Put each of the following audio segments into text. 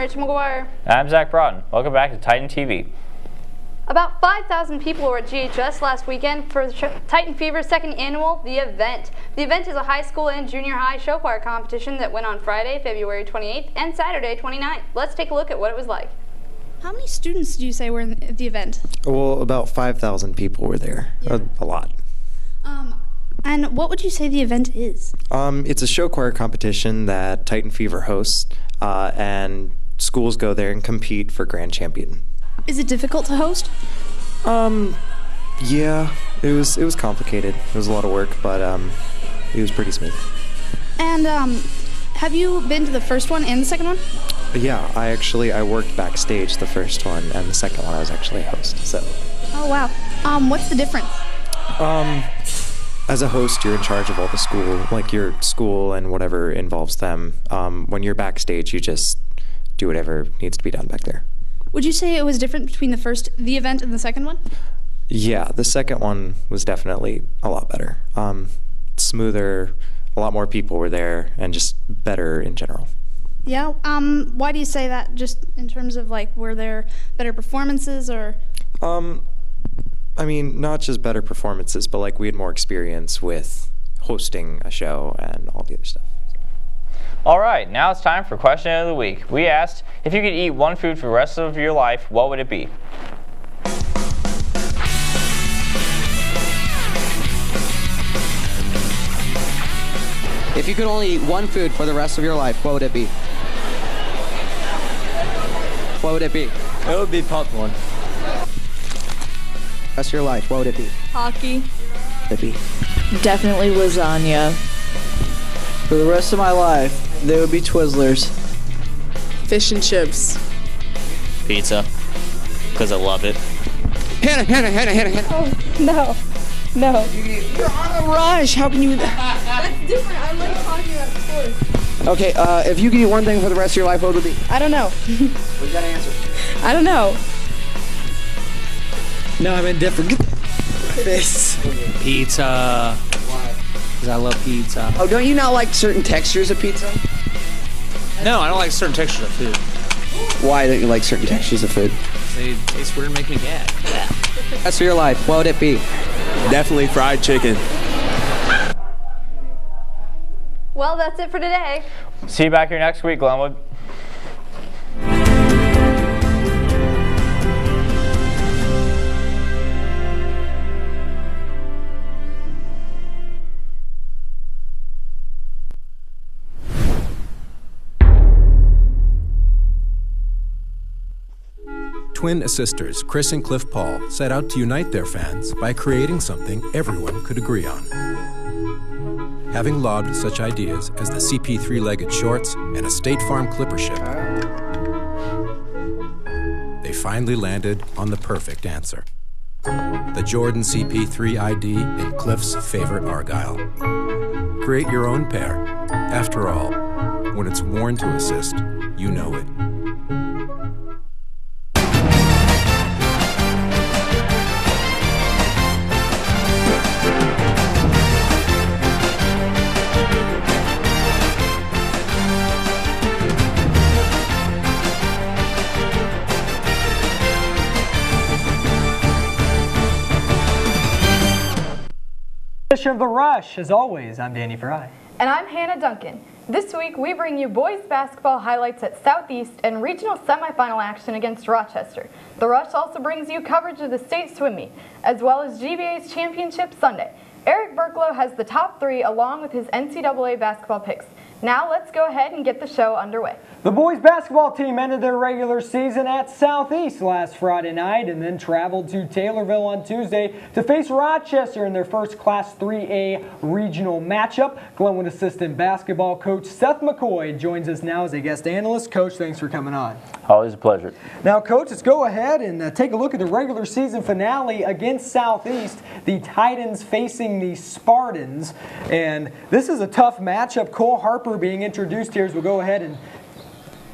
Rachel McGuire. I'm Zach Broughton. Welcome back to Titan TV. About 5,000 people were at GHS last weekend for Titan Fever's second annual The Event. The event is a high school and junior high show choir competition that went on Friday, February 28th and Saturday, 29th. Let's take a look at what it was like. How many students did you say were in the event? Well, about 5,000 people were there. Yeah. A lot. And what would you say the event is? It's a show choir competition that Titan Fever hosts, and schools go there and compete for grand champion. Is it difficult to host? Yeah, it was complicated. It was a lot of work, but it was pretty smooth. And have you been to the first one and the second one? Yeah, I worked backstage the first one, and the second one I was actually a host. So. Oh wow. What's the difference? As a host, you're in charge of all the school, like your school and whatever involves them. When you're backstage, you just do whatever needs to be done back there. Would you say it was different between the event and the second one? Yeah, the second one was definitely a lot better. Smoother, a lot more people were there, and just better in general. Yeah. Why do you say that? Just in terms of were there better performances or? I mean, not just better performances, but we had more experience with hosting a show and all the other stuff. All right, now it's time for Question of the Week. We asked, if you could eat one food for the rest of your life, what would it be? If you could only eat one food for the rest of your life, what would it be? What would it be? It would be popcorn. Rest of your life, what would it be? Hockey. What would it be? Definitely lasagna. For the rest of my life, they would be Twizzlers. Fish and chips. Pizza, because I love it. Hannah. Oh, no. You're on a rush. How can you? That's different. I like talking about sports. Okay, if you could eat one thing for the rest of your life, what would it be? I don't know. What's that answer? I don't know. No, I'm indifferent. This. Pizza. Why? Because I love pizza. Oh, don't you not like certain textures of pizza? No, I don't like certain textures of food. Why don't you like certain textures of food? They taste weird and make me gag. Rest of your life, what would it be? Definitely fried chicken. Well, that's it for today. See you back here next week, Glenwood. Twin sisters Chris and Cliff Paul set out to unite their fans by creating something everyone could agree on. Having lobbed such ideas as the CP three-legged shorts and a State Farm Clipper ship, they finally landed on the perfect answer. The Jordan CP3 ID in Cliff's favorite Argyle. Create your own pair. After all, when it's worn to assist, you know it. Of the Rush. As always, I'm Danny Fry. And I'm Hannah Duncan. This week we bring you boys basketball highlights at Southeast and regional semifinal action against Rochester. The Rush also brings you coverage of the state swim meet, as well as GBA's championship Sunday. Eric Burklow has the top three along with his NCAA basketball picks. Now let's go ahead and get the show underway. The boys basketball team ended their regular season at Southeast last Friday night and then traveled to Taylorville on Tuesday to face Rochester in their first Class 3A regional matchup. Glenwood assistant basketball coach Seth McCoy joins us now as a guest analyst. Coach, thanks for coming on. Always a pleasure. Now, Coach, let's go ahead and take a look at the regular season finale against Southeast. The Titans facing the Spartans, and this is a tough matchup. Cole Harper being introduced here as we'll go ahead and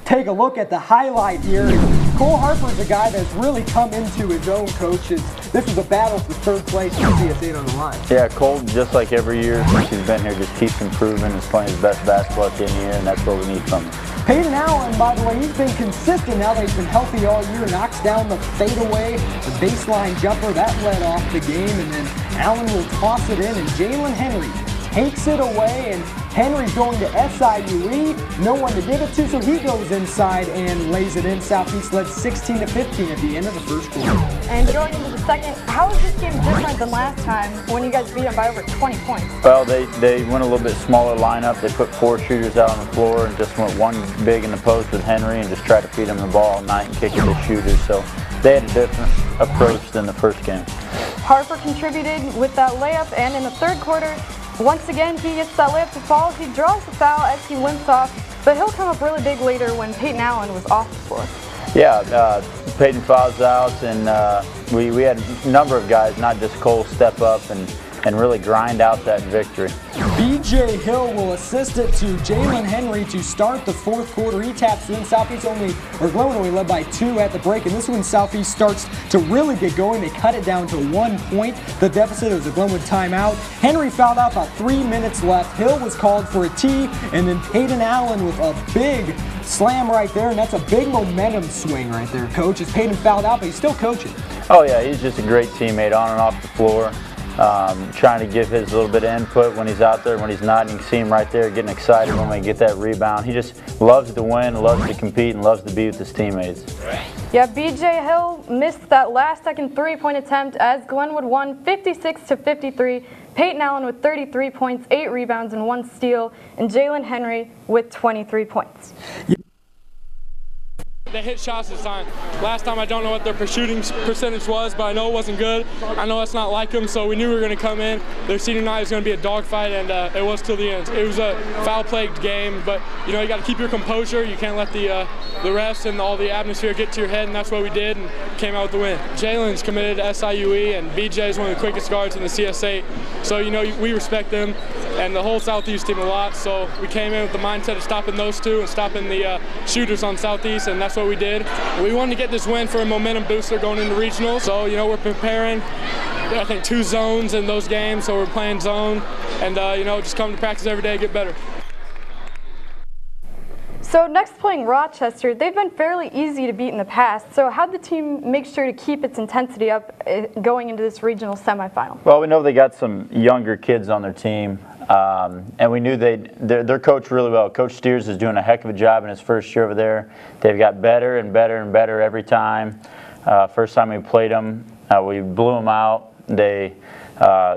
take a look at the highlight here. Cole Harper's a guy that's really come into his own, Coach. This was a battle for third place with CS8 on the line. Yeah, Cole, just like every year since he's been here, just keeps improving and playing his best basketball in here, and that's what we need from him. Peyton Allen, by the way, he's been consistent now that he's been healthy all year, knocks down the fadeaway, the baseline jumper, that led off the game, and then Allen will toss it in, and Jalen Henry takes it away, and Henry's going to SIUE, no one to give it to, so he goes inside and lays it in. Southeast led 16-15 at the end of the first quarter. And going into the second, how is this game different than last time when you guys beat them by over 20 points? Well, they went a little bit smaller lineup. They put 4 shooters out on the floor and just went one big in the post with Henry and just tried to feed him the ball all night and kick it to shooters. So they had a different approach than the first game. Harper contributed with that layup, and in the third quarter, once again, he gets that layup to fall. He draws the foul as he limps off, but he'll come up really big later when Peyton Allen was off the floor. Yeah, Peyton fouls out, and we had a number of guys, not just Cole, step up and really grind out that victory. BJ Hill will assist it to Jalen Henry to start the fourth quarter. He taps in. Southeast Glenwood only led by 2 at the break, and this one Southeast starts to really get going. They cut it down to 1 point. The deficit was a Glenwood timeout. Henry fouled out about 3 minutes left. Hill was called for a tee, and then Peyton Allen with a big slam right there, and that's a big momentum swing right there, Coach. As Peyton fouled out, but he's still coaching. Oh yeah, he's just a great teammate on and off the floor. Trying to give his little bit of input when he's out there, when he's not. And you can see him right there getting excited when we get that rebound. He just loves to win, loves to compete, and loves to be with his teammates. Yeah, BJ Hill missed that last-second three-point attempt as Glenwood won 56-53. Peyton Allen with 33 points, 8 rebounds, and 1 steal, and Jalen Henry with 23 points. They hit shots this time. Last time I don't know what their shooting percentage was, but I know it wasn't good. I know that's not like them, so we knew we were going to come in. Their senior night was going to be a dogfight, and it was till the end. It was a foul-plagued game, but you know you got to keep your composure. You can't let the refs and all the atmosphere get to your head, and that's what we did, and came out with the win. Jalen's committed to SIUE, and BJ is one of the quickest guards in the CS8, so you know we respect them and the whole Southeast team a lot. So we came in with the mindset of stopping those two and stopping the shooters on Southeast, and that's what we did. We wanted to get this win for a momentum booster going into regionals. So, you know, we're preparing, I think, 2 zones in those games. So we're playing zone and, you know, just come to practice every day, get better. So next playing Rochester, they've been fairly easy to beat in the past. So how'd the team make sure to keep its intensity up going into this regional semifinal? Well, we know they got some younger kids on their team. And we knew they're coached really well. Coach Steers is doing a heck of a job in his first year over there. They've got better and better and better every time. First time we played them, we blew them out. They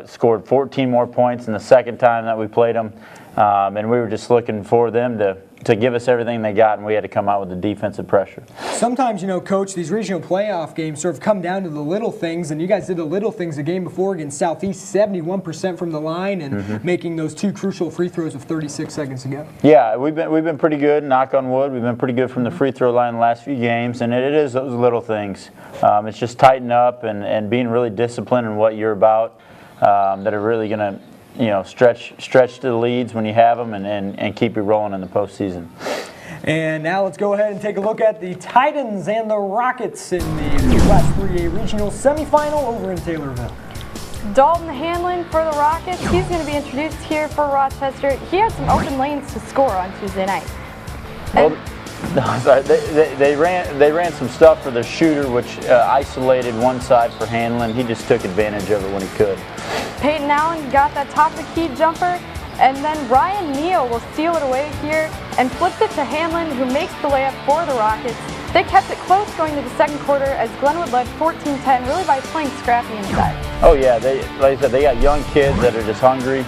scored 14 more points in the second time that we played them. And we were just looking for them to give us everything they got, and we had to come out with the defensive pressure. Sometimes, you know, Coach, these regional playoff games sort of come down to the little things, and you guys did the little things the game before against Southeast, 71% from the line, and making those 2 crucial free throws with 36 seconds to go. Yeah, we've been pretty good, knock on wood. We've been pretty good from the free throw line the last few games, and it is those little things. It's just tighten up and being really disciplined in what you're about that are really going to, you know, stretch to the leads when you have them and keep you rolling in the postseason. And now let's go ahead and take a look at the Titans and the Rockets in the Class 3A Regional Semifinal over in Taylorville. Dalton Hanlon for the Rockets. He's going to be introduced here for Rochester. He had some open lanes to score on Tuesday night. Well, sorry, they ran some stuff for the shooter, which isolated one side for Hanlon. He just took advantage of it when he could. Peyton Allen got that top of the key jumper, and then Ryan Neal will steal it away here and flips it to Hanlon, who makes the layup for the Rockets. They kept it close going to the second quarter as Glenwood led 14-10, really by playing scrappy inside. Oh yeah, like I said, they got young kids that are just hungry.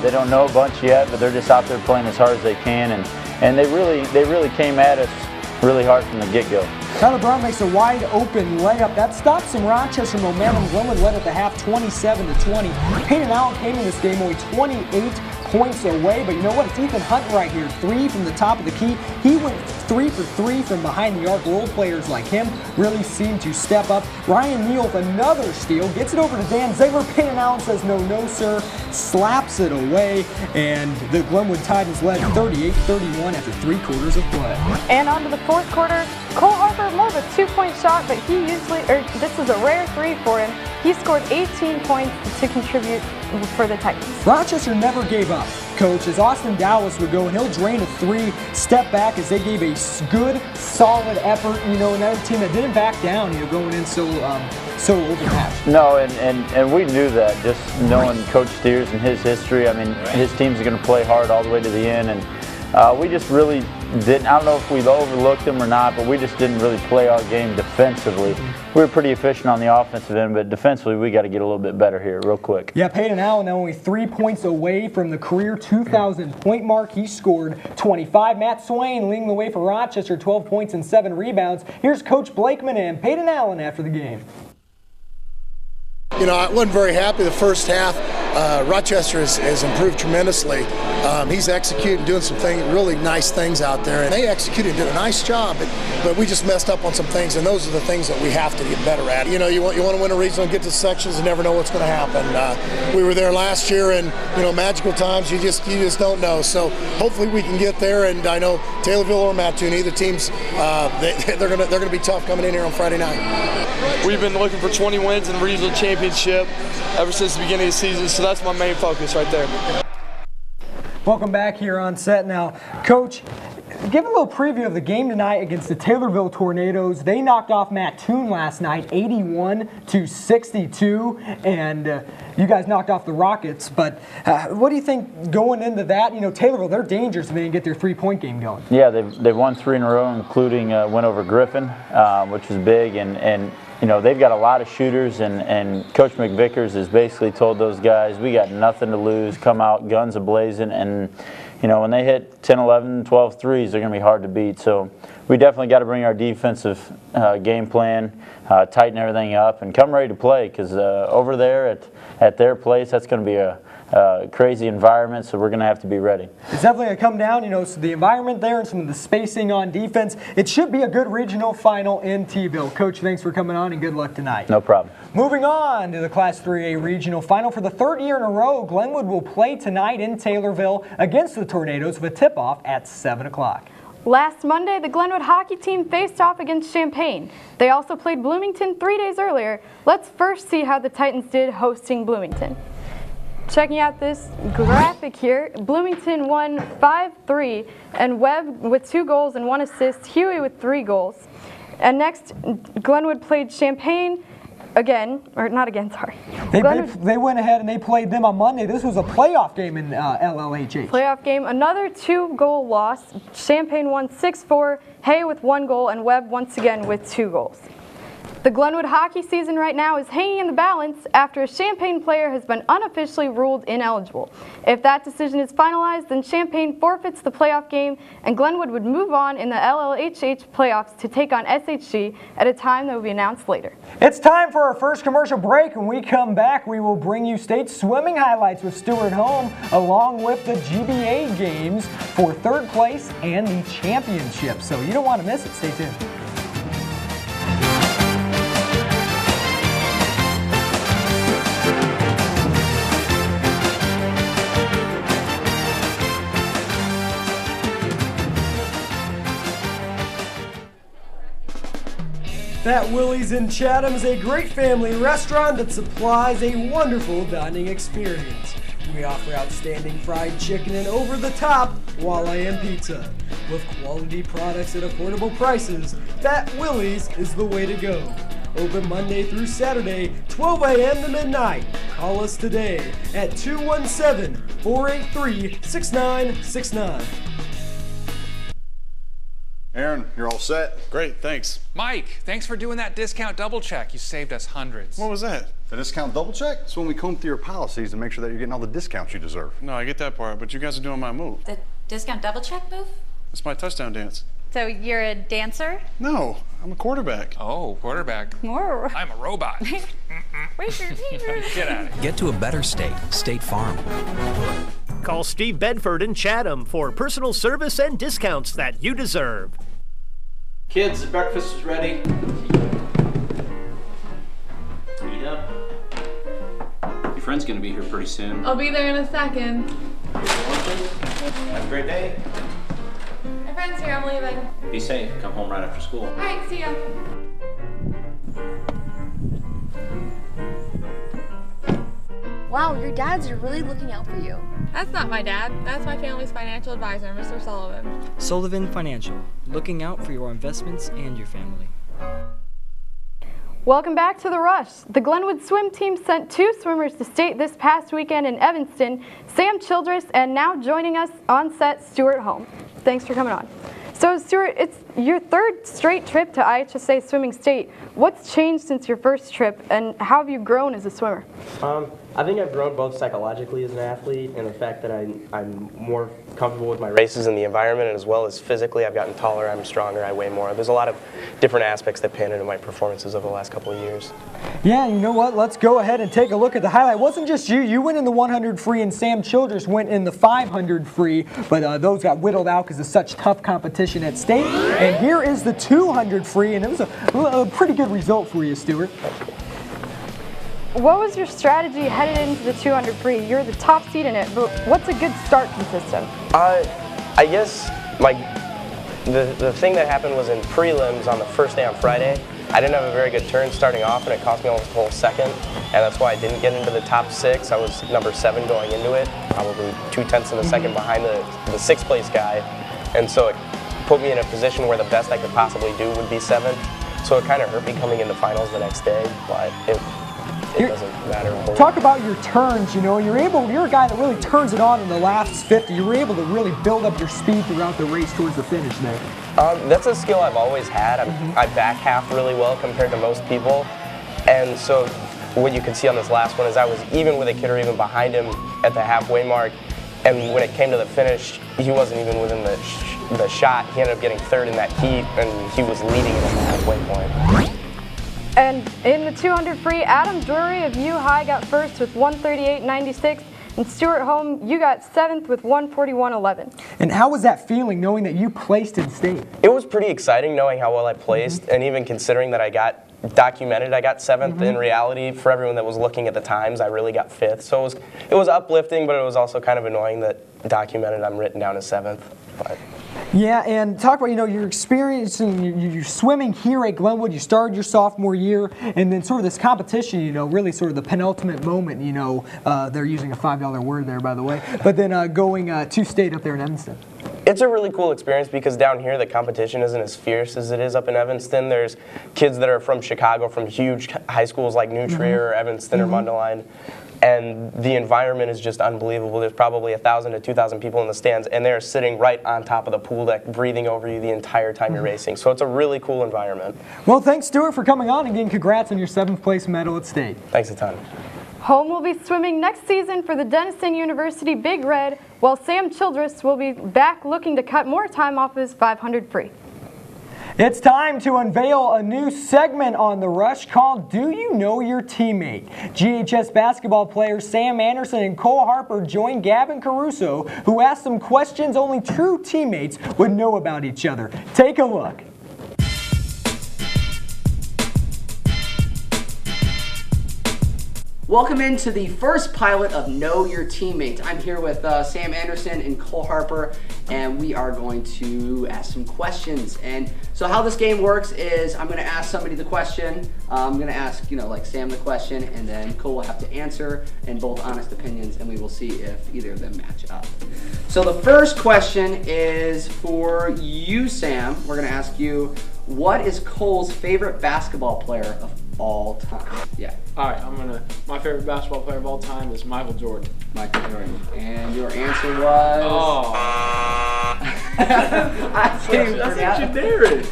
They don't know a bunch yet, but they're just out there playing as hard as they can, and they really came at us really hard from the get-go. Tyler Brown makes a wide open layup. That stops some Rochester momentum. Glenwood led at the half 27-20. Peyton Allen came in this game only 28 points away, but you know what? It's Ethan Hunt right here. 3 from the top of the key. He went 3 for 3 from behind the arc. Role players like him really seem to step up. Ryan Neal with another steal. Gets it over to Dan Ziegler. Peyton Allen says no, no, sir. Slaps it away, and the Glenwood Titans led 38-31 after 3 quarters of play. And on to the fourth quarter. Cole Harper, more of a 2-point shot, but this is a rare 3 for him. He scored 18 points to contribute for the Titans. Rochester never gave up. coach, as Austin Dallas would go and he'll drain a three, step back as they gave a good, solid effort. You know, another team that didn't back down, you know, going in so overmatched. No, and we knew that, just knowing Coach Steers and his history. I mean, his teams are going to play hard all the way to the end, and we just really didn't. I don't know if we've overlooked them or not, but we just didn't really play our game defensively. We were pretty efficient on the offensive end, but defensively we got to get a little bit better here real quick. Yeah, Peyton Allen only 3 points away from the career 2,000 point mark. He scored 25. Matt Swain leading the way for Rochester, 12 points and 7 rebounds. Here's Coach Blakeman and Peyton Allen after the game. You know, I wasn't very happy the first half. Rochester has improved tremendously. He's executing, doing some really nice things out there, and they executed, did a nice job. But we just messed up on some things, and those are the things that we have to get better at. You know, you want to win a regional and get to sections and never know what's going to happen. We were there last year, and you know, magical times you just don't know. So hopefully we can get there. And I know Taylorville or Mattoon, either teams, they're going to be tough coming in here on Friday night. We've been looking for 20 wins in the regional championship ever since the beginning of the season, so that's my main focus right there. Welcome back here on set now. Coach, give a little preview of the game tonight against the Taylorville Tornadoes. They knocked off Mattoon last night, 81-62, and you guys knocked off the Rockets. But what do you think going into that? You know, Taylorville, they're dangerous if they didn't get their three-point game going. Yeah, they've won 3 in a row, including a win over Griffin, which is big, and you know, they've got a lot of shooters, and Coach McVickers has basically told those guys, we got nothing to lose, come out guns a-blazing, and you know, when they hit 10, 11, 12 threes, they're going to be hard to beat. So we definitely got to bring our defensive game plan, tighten everything up, and come ready to play, because over there at their place, that's going to be a crazy environment, so we're going to have to be ready. It's definitely going to come down, you know, so the environment there and some of the spacing on defense. It should be a good regional final in T-ville. Coach, thanks for coming on and good luck tonight. No problem. Moving on to the Class 3A regional final. For the 3rd year in a row, Glenwood will play tonight in Taylorville against the Tornadoes with a tip-off at 7 o'clock. Last Monday, the Glenwood hockey team faced off against Champaign. They also played Bloomington 3 days earlier. Let's first see how the Titans did hosting Bloomington. Checking out this graphic here, Bloomington won 5-3, and Webb with 2 goals and 1 assist, Huey with 3 goals. And next, Glenwood played Champaign again, or not again, sorry. They went ahead and they played them on Monday. This was a playoff game in LLHH. Playoff game, another 2-goal loss. Champaign won 6-4, Hay with 1 goal, and Webb once again with 2 goals. The Glenwood hockey season right now is hanging in the balance after a Champaign player has been unofficially ruled ineligible. If that decision is finalized, then Champaign forfeits the playoff game, and Glenwood would move on in the LLHH playoffs to take on SHG at a time that will be announced later. It's time for our first commercial break. When we come back, we will bring you state swimming highlights with Stewart Home, along with the GBA games for 3rd place and the championship. So you don't want to miss it. Stay tuned. That Willie's in Chatham is a great family restaurant that supplies a wonderful dining experience. We offer outstanding fried chicken and over-the-top walleye pizza. With quality products at affordable prices, that Willie's is the way to go. Open Monday through Saturday, 12 a.m. to midnight. Call us today at 217-483-6969. Aaron, you're all set. Great, thanks. Mike, thanks for doing that discount double check. You saved us hundreds. What was that? The discount double check? It's when we comb through your policies to make sure that you're getting all the discounts you deserve. No, I get that part, but you guys are doing my move. The discount double check move? It's my touchdown dance. So you're a dancer? No, I'm a quarterback. Oh, quarterback. I'm a robot. Get out of here. Get to a better state, State Farm. Call Steve Bedford in Chatham for personal service and discounts that you deserve. Kids, the breakfast is ready. Eat up. Your friend's gonna be here pretty soon. I'll be there in a second. Have a great day. My friend's here, I'm leaving. Be safe. Come home right after school. Alright, see ya. Wow, your dads are really looking out for you. That's not my dad. That's my family's financial advisor, Mr. Sullivan. Sullivan Financial, looking out for your investments and your family. Welcome back to The Rush. The Glenwood swim team sent 2 swimmers to state this past weekend in Evanston, Sam Childress, and now joining us on set, Stuart Holm. Thanks for coming on. So Stuart, it's your 3rd straight trip to IHSA Swimming State. What's changed since your first trip, and how have you grown as a swimmer? I think I've grown both psychologically as an athlete and the fact that I'm more comfortable with my races and the environment, and as well as physically. I've gotten taller, I'm stronger, I weigh more. There's a lot of different aspects that pan into my performances over the last couple of years. Yeah, you know what? Let's go ahead and take a look at the highlight. It wasn't just you. You went in the 100 free, and Sam Childress went in the 500 free, but those got whittled out because of such tough competition at state. And here is the 200 free, and it was a pretty good result for you, Stuart. What was your strategy headed into the 200 free? You're the top seed in it, but what's a good start consist of? I guess the thing that happened was in prelims on the first day on Friday, I didn't have a very good turn starting off, and it cost me almost a whole second, and that's why I didn't get into the top 6. I was number 7 going into it, probably 0.2 of a second behind the 6th place guy, and so it put me in a position where the best I could possibly do would be 7th. So it kind of hurt me coming into finals the next day, but it doesn't matter. Talk about your turns, you know, you're a guy that really turns it on in the last 50. You were able to really build up your speed throughout the race towards the finish there. That's a skill I've always had. I back half really well compared to most people. And so what you can see on this last one is I was even with a kid or even behind him at the halfway mark. And when it came to the finish, he wasn't even within the shot. He ended up getting 3rd in that heat, and he was leading it at the halfway point. And in the 200 free, Adam Drury of U High got 1st with 138.96, and Stuart Holm, you got 7th with 141.11. And how was that feeling, knowing that you placed in state? It was pretty exciting knowing how well I placed, and even considering that I got documented, I got 7th. In reality, for everyone that was looking at the times, I really got 5th. So it was uplifting, but it was also kind of annoying that documented I'm written down as 7th. But. Yeah, and talk about, you know, your experience and your swimming here at Glenwood. You started your sophomore year, and then sort of this competition, you know, really sort of the penultimate moment, you know, they're using a $5 word there, by the way, but then going to state up there in Evanston. It's a really cool experience because down here the competition isn't as fierce as it is up in Evanston. There's kids that are from Chicago, from huge high schools like New Trier or Evanston or Mundelein. And the environment is just unbelievable. There's probably 1,000 to 2,000 people in the stands, and they're sitting right on top of the pool deck, breathing over you the entire time you're racing. So it's a really cool environment. Well, thanks, Stuart, for coming on, and again, congrats on your 7th place medal at state. Thanks a ton. Holm will be swimming next season for the Denison University Big Red, while Sam Childress will be back looking to cut more time off his 500 free. It's time to unveil a new segment on The Rush called Do You Know Your Teammate? GHS basketball players Sam Anderson and Cole Harper join Gavin Caruso, who asked some questions only true teammates would know about each other. Take a look. Welcome into the first pilot of Know Your Teammate. I'm here with Sam Anderson and Cole Harper, and we are going to ask some questions. And so how this game works is I'm going to ask somebody the question. I'm going to ask, you know, like Sam the question, and then Cole will have to answer in both honest opinions, and we will see if either of them match up. So the first question is for you, Sam. We're going to ask you, what is Cole's favorite basketball player of all time? Yeah. All right, my favorite basketball player of all time is Michael Jordan. Michael Jordan. And your answer was? Oh. That's generic.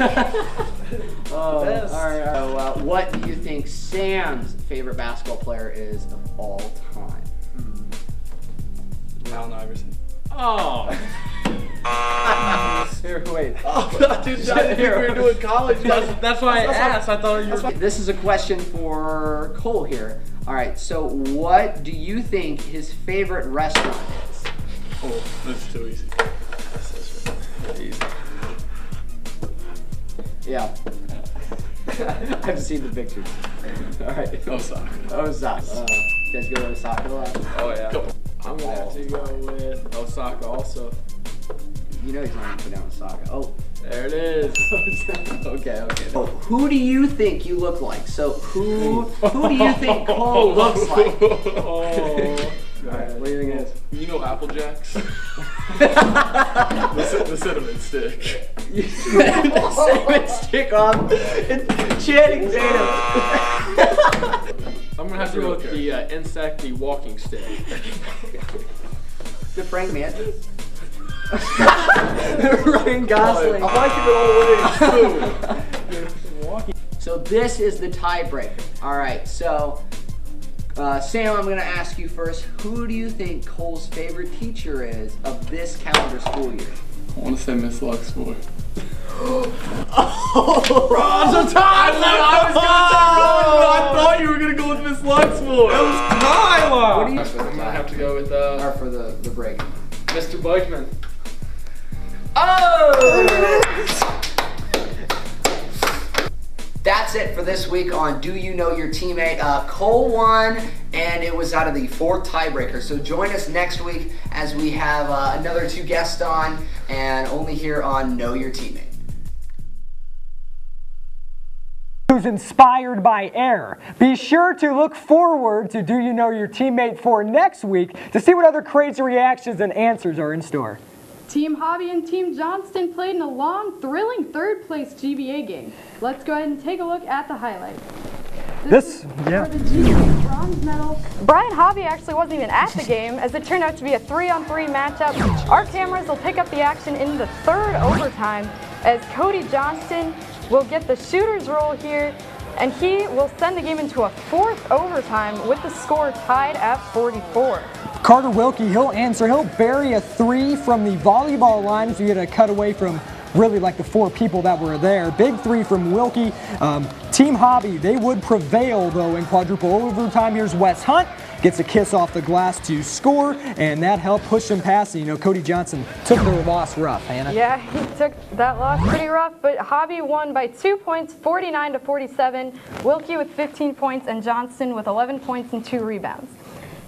Oh, all right. So, what do you think Sam's favorite basketball player is of all time? Allen Iverson. Oh. Here, wait. Oh, dude, I didn't think we were doing college. That's why I asked. I thought you were. This is a question for Cole here. All right, so what do you think his favorite restaurant is? Oh, that's too easy. That's easy. Yeah. I've seen the pictures. All right. Osaka. Osaka. You guys go to Osaka a lot? Oh, yeah. I'm going to have to go with Osaka also. You know he's not going to put down Osaka. Oh, There it is. Okay. Oh, who do you think you look like? So who do you think Cole looks like? Oh. Alright, what do you think it is? You know Apple Jacks? the cinnamon stick. The cinnamon stick on Channing Tatum. I'm gonna have to go with the insect, the walking stick. The Frank Mantis? Ryan Gosling. I like it all the way. So this is the tiebreaker. Alright, so Sam, I'm going to ask you first, who do you think Cole's favorite teacher is of this calendar school year? I want to say Miss Luxmore. Ron's a tie! I thought you were going to go with Miss Luxmore. That was Tyler! What do you I'm going to have to go with or for the break. Mr. Bikeman. Oh! That's it for this week on Do You Know Your Teammate? Cole won, and it was out of the fourth tiebreaker. So join us next week as we have another 2 guests on, and only here on Know Your Teammate. Who's inspired by air. Be sure to look forward to Do You Know Your Teammate for next week to see what other crazy reactions and answers are in store. Team Hobby and Team Johnston played in a long, thrilling third-place GBA game. Let's go ahead and take a look at the highlights. This for the GBA bronze medal. Brian Hobby actually wasn't even at the game, as it turned out to be a 3-on-3 matchup. Our cameras will pick up the action in the third overtime, as Cody Johnston will get the shooter's role here, and he will send the game into a 4th overtime with the score tied at 44. Carter Wilkie, he'll answer. He'll bury a 3 from the volleyball line, so you get a cutaway from really like the 4 people that were there. Big 3 from Wilkie. Team Hobby, they would prevail though in quadruple overtime. Here's Wes Hunt. Gets a kiss off the glass to score, and that helped push him past. You know, Cody Johnson took the loss rough, Hannah. Yeah, he took that loss pretty rough, but Hobby won by 2 points, 49-47. Wilkie with 15 points, and Johnston with 11 points and 2 rebounds.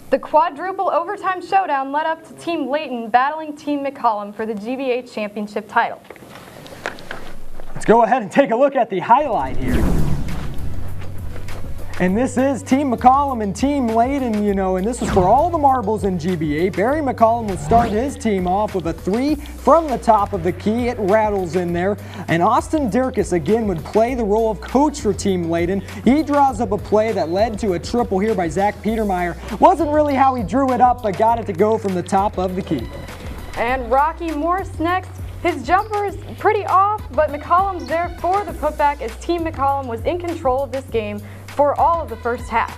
The quadruple overtime showdown led up to Team Layton battling Team McCollum for the GBA championship title. Let's go ahead and take a look at the highlight here. And this is Team McCollum and Team Layton, you know, and this was for all the marbles in GBA. Barry McCollum will start his team off with a 3 from the top of the key. It rattles in there. And Austin Dirkus again would play the role of coach for Team Layton. He draws up a play that led to a triple here by Zach Petermeyer. Wasn't really how he drew it up, but got it to go from the top of the key. And Rocky Morse next. His jumper is pretty off, but McCollum's there for the putback as Team McCollum was in control of this game for all of the first half.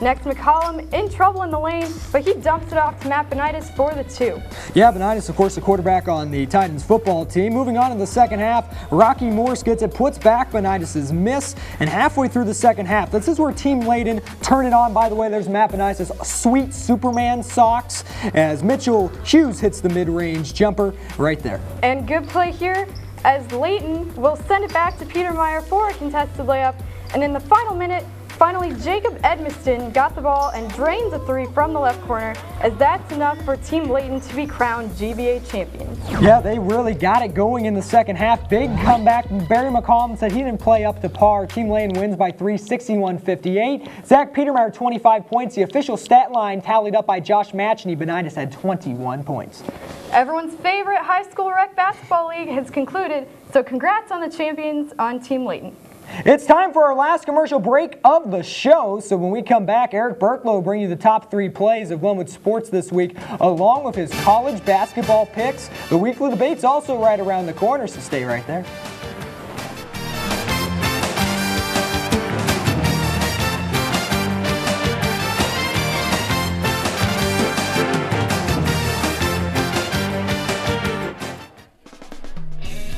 Next, McCollum in trouble in the lane, but he dumps it off to Matt Benitis for the 2. Yeah, Benitis, of course, the quarterback on the Titans football team. Moving on to the second half, Rocky Morse gets it, puts back Benitis' miss, and halfway through the second half, this is where Team Layton turn it on. By the way, there's Matt Benitis' sweet Superman socks as Mitchell Hughes hits the mid-range jumper right there. And good play here as Layton will send it back to Petermeyer for a contested layup, and in the final minute, finally, Jacob Edmiston got the ball and drains a 3 from the left corner, as that's enough for Team Layton to be crowned GBA champions. Yeah, they really got it going in the second half. Big comeback. Barry McCollum said he didn't play up to par. Team Layton wins by 3, 61-58. Zach Petermeyer, 25 points. The official stat line tallied up by Josh Matchney. Benitis had 21 points. Everyone's favorite high school rec basketball league has concluded, so congrats on the champions on Team Layton. It's time for our last commercial break of the show. So when we come back, Eric Burklow will bring you the top 3 plays of Glenwood Sports this week, along with his college basketball picks. The weekly debate's also right around the corner, so stay right there.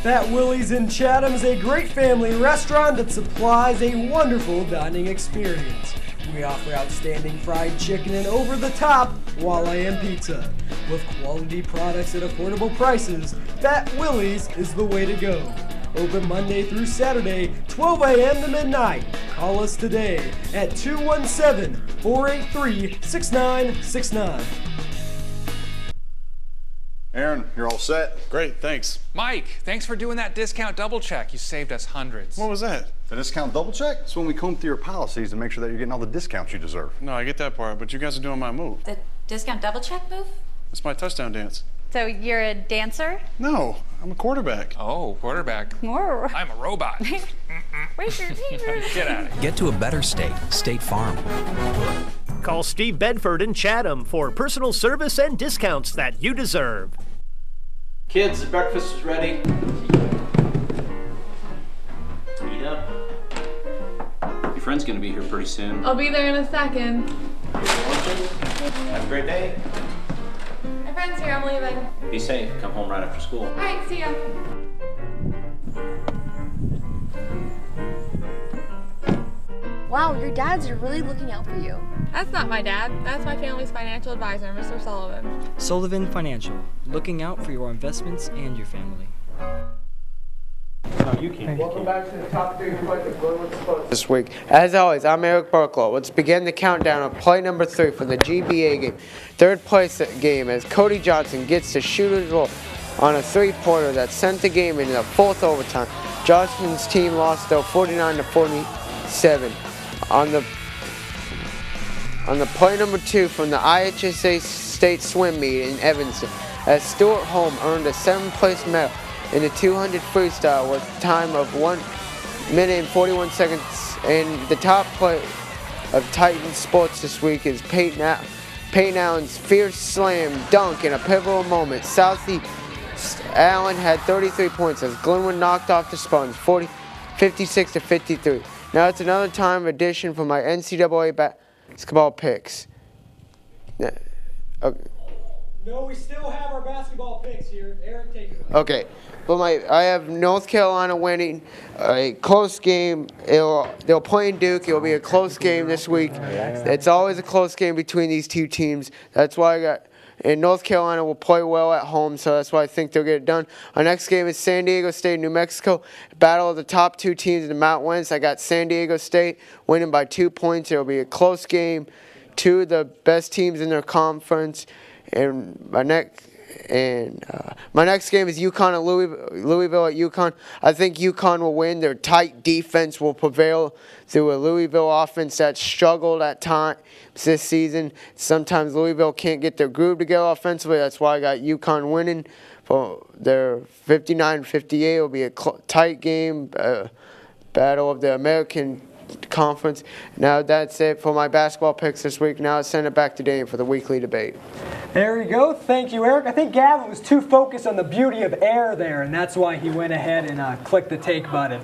Fat Willie's in Chatham is a great family restaurant that supplies a wonderful dining experience. We offer outstanding fried chicken and over-the-top Walayan pizza. With quality products at affordable prices, Fat Willie's is the way to go. Open Monday through Saturday, 12 a.m. to midnight. Call us today at 217-483-6969. Aaron, you're all set. Great, thanks. Mike, thanks for doing that discount double check. You saved us hundreds. What was that? The discount double check? It's when we comb through your policies to make sure that you're getting all the discounts you deserve. No, I get that part, but you guys are doing my move. The discount double check move? It's my touchdown dance. So you're a dancer? No, I'm a quarterback. Oh, quarterback. More. I'm a robot. Where's your Get out of here. Get to a better state, State Farm. Call Steve Bedford in Chatham for personal service and discounts that you deserve. Kids, the breakfast is ready. Eat up. Your friend's gonna be here pretty soon. I'll be there in a second. Have a great day. My friend's here, I'm leaving. Be safe. Come home right after school. Alright, see ya. Wow, your dads are really looking out for you. That's not my dad. That's my family's financial advisor, Mr. Sullivan. Sullivan Financial, looking out for your investments and your family. No, you can't. Welcome back to the top 3 this week. As always, I'm Eric Barklow. Let's begin the countdown of play number 3 for the GBA game. Third place game as Cody Johnson gets to shoot his goal on a 3-pointer that sent the game into the 4th overtime. Johnson's team lost though 49-47. On the play number 2 from the IHSA State Swim Meet in Evanston, as Stuart Holm earned a 7th place medal in the 200 freestyle with a time of 1 minute and 41 seconds. And the top play of Titan Sports this week is Peyton Allen's fierce slam dunk in a pivotal moment. Southie Allen had 33 points as Glenwood knocked off the Spartans 56-53. Now it's another time addition for my NCAA basketball picks. No, we still have our basketball picks here. Eric, take it. Okay, but I have North Carolina winning a close game. They'll play in Duke. It'll be a close game this week. It's always a close game between these two teams. That's why I got. And North Carolina will play well at home, so that's why I think they'll get it done. Our next game is San Diego State, New Mexico. Battle of the top 2 teams in the Mountain West. I got San Diego State winning by 2 points. It'll be a close game. 2 of the best teams in their conference. And my next game is UConn at Louisville at UConn. I think UConn will win. Their tight defense will prevail through a Louisville offense that struggled at times this season. Sometimes Louisville can't get their groove together offensively. That's why I got UConn winning. For their 59-58, it'll be a tight game, battle of the American Conference. Now that's it for my basketball picks this week. Now I send it back to Dane for the weekly debate. There you go. Thank you, Eric. I think Gavin was too focused on the beauty of air there, and that's why he went ahead and clicked the take button.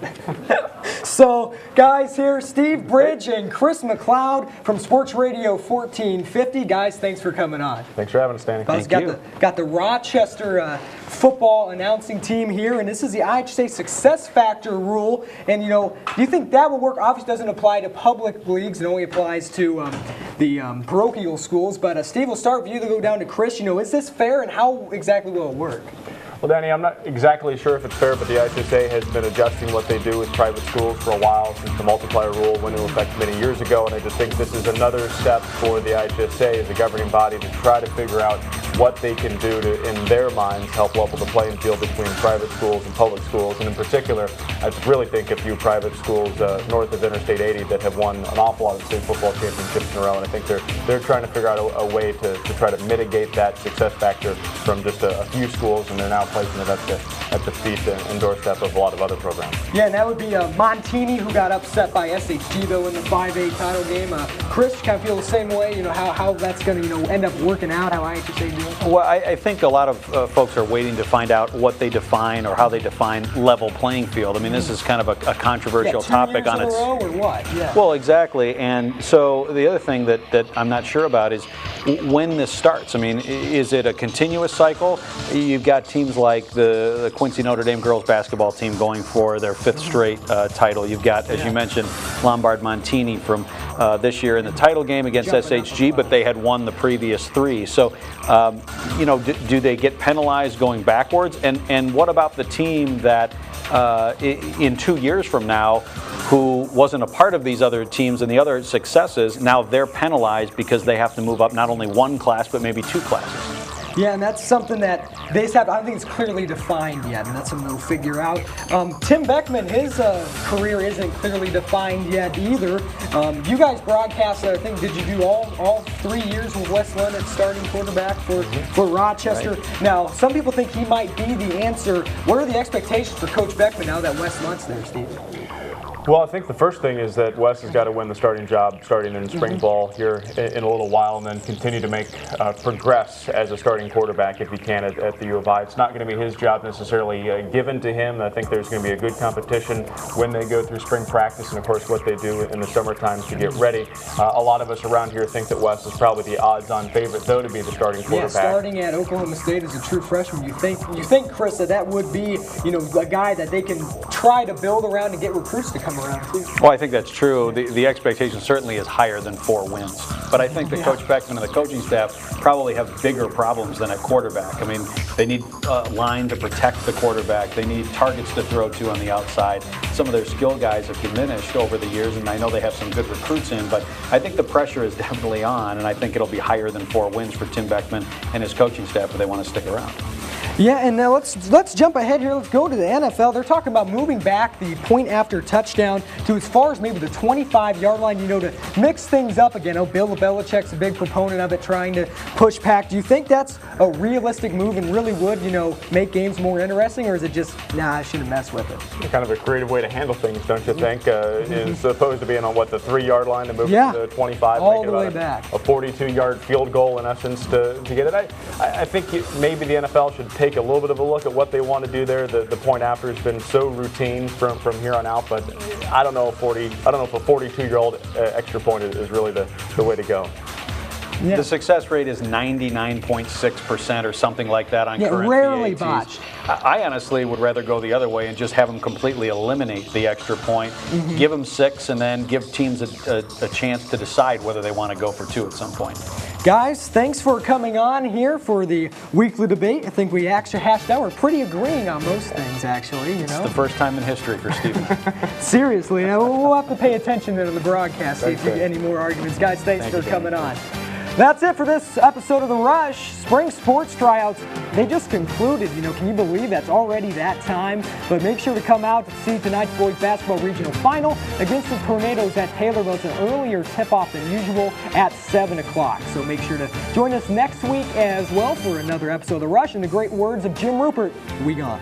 So, guys, here, Steve Bridge and Chris McLeod from Sports Radio 1450. Guys, thanks for coming on. Thanks for having us, Danny. Thank you. Got the Rochester football announcing team here, and this is the IHSA Success Factor rule. And, do you think that will work? Obviously, it doesn't apply to public leagues. It only applies to the parochial schools. But, Steve, we'll start with you to go down to Chris. Is this fair, and how exactly will it work? Well, Danny, I'm not exactly sure if it's fair, but the IHSA has been adjusting what they do with private schools for a while since the multiplier rule went into effect many years ago, and I just think this is another step for the IHSA as a governing body to try to figure out what they can do to, in their minds, help level the playing field between private schools and public schools. And in particular, I really think a few private schools north of Interstate 80 that have won an awful lot of state football championships in a row, and I think they're trying to figure out a way to try to mitigate that success factor from just a few schools, and they're now placing it at the feet and doorstep of a lot of other programs. Yeah, and that would be Montini, who got upset by SHG, though, in the 5A title game. Chris, kind of feel the same way, how that's going to end up working out, how IHSA do it? Well, I think a lot of folks are waiting to find out what they define or how they define level playing field. I mean, this is kind of a controversial topic on its row or what? Yeah. Well, exactly. And so the other thing that I'm not sure about is when this starts. I mean, is it a continuous cycle? You've got teams like the Quincy Notre Dame girls basketball team going for their 5th straight title. You've got, as you mentioned, Lombard Montini from this year in the title game against SHG, but they had won the previous 3. So, do they get penalized going backwards? And what about the team that in 2 years from now, who wasn't a part of these other teams and the other successes, now they're penalized because they have to move up not only 1 class, but maybe 2 classes? Yeah, and that's something that they just have, I don't think it's clearly defined yet, and that's something they'll figure out. Tim Beckman, his career isn't clearly defined yet either. You guys broadcasted, I think, did you do all 3 years with Wes Leonard starting quarterback for Rochester? Right. Now, some people think he might be the answer. What are the expectations for Coach Beckman now that Wes Lunt's there, Steve? Well, I think the first thing is that Wes has got to win the starting job starting in spring ball here in a little while, and then continue to make progress as a starting quarterback if he can at the U of I. It's not going to be his job necessarily given to him. I think there's going to be a good competition when they go through spring practice and, of course, what they do in the summertime to get ready. A lot of us around here think that Wes is probably the odds-on favorite, though, to be the starting quarterback. Yeah, starting at Oklahoma State as a true freshman, you think, Chris, that would be, a guy that they can try to build around and get recruits to come around too. Well, I think that's true. The expectation certainly is higher than 4 wins. But I think that Coach Beckman and the coaching staff probably have bigger problems than at quarterback. I mean, they need line to protect the quarterback. They need targets to throw to on the outside. Some of their skill guys have diminished over the years, and I know they have some good recruits in, but I think the pressure is definitely on, and I think it'll be higher than 4 wins for Tim Beckman and his coaching staff if they want to stick around. Yeah, and now let's jump ahead here. Let's go to the NFL. They're talking about moving back the point after touchdown to as far as maybe the 25-yard line, to mix things up again. Bill Belichick's a big proponent of it, trying to push back. Do you think that's a realistic move and really would, make games more interesting, or is it just, I shouldn't mess with it? Kind of a creative way to handle things, don't you think? Is opposed to being on, the 3-yard line to move to the 25, all the way back. A 42-yard field goal, in essence, to get it. I think maybe the NFL should take a little bit of a look at what they want to do there. The point after has been so routine from here on out, but I don't know if a 42-year-old extra point is really the way to go. Yeah. The success rate is 99.6% or something like that on current rarely PATs. I honestly would rather go the other way and just have them completely eliminate the extra point, give them 6, and then give teams a chance to decide whether they want to go for 2 at some point. Guys, thanks for coming on here for the weekly debate. I think we actually hashed out. We're pretty agreeing on most things, actually. It's the first time in history for Stephen. Seriously, we'll have to pay attention to the broadcast, see if we get any more arguments. Guys, thanks for coming on. That's it for this episode of The Rush. Spring sports tryouts, they just concluded. Can you believe that's already that time? But make sure to come out to see tonight's boys basketball regional final against the Tornadoes at Taylorville. It's an earlier tip-off than usual at 7 o'clock. So make sure to join us next week as well for another episode of The Rush. In the great words of Jim Rupert, we gone.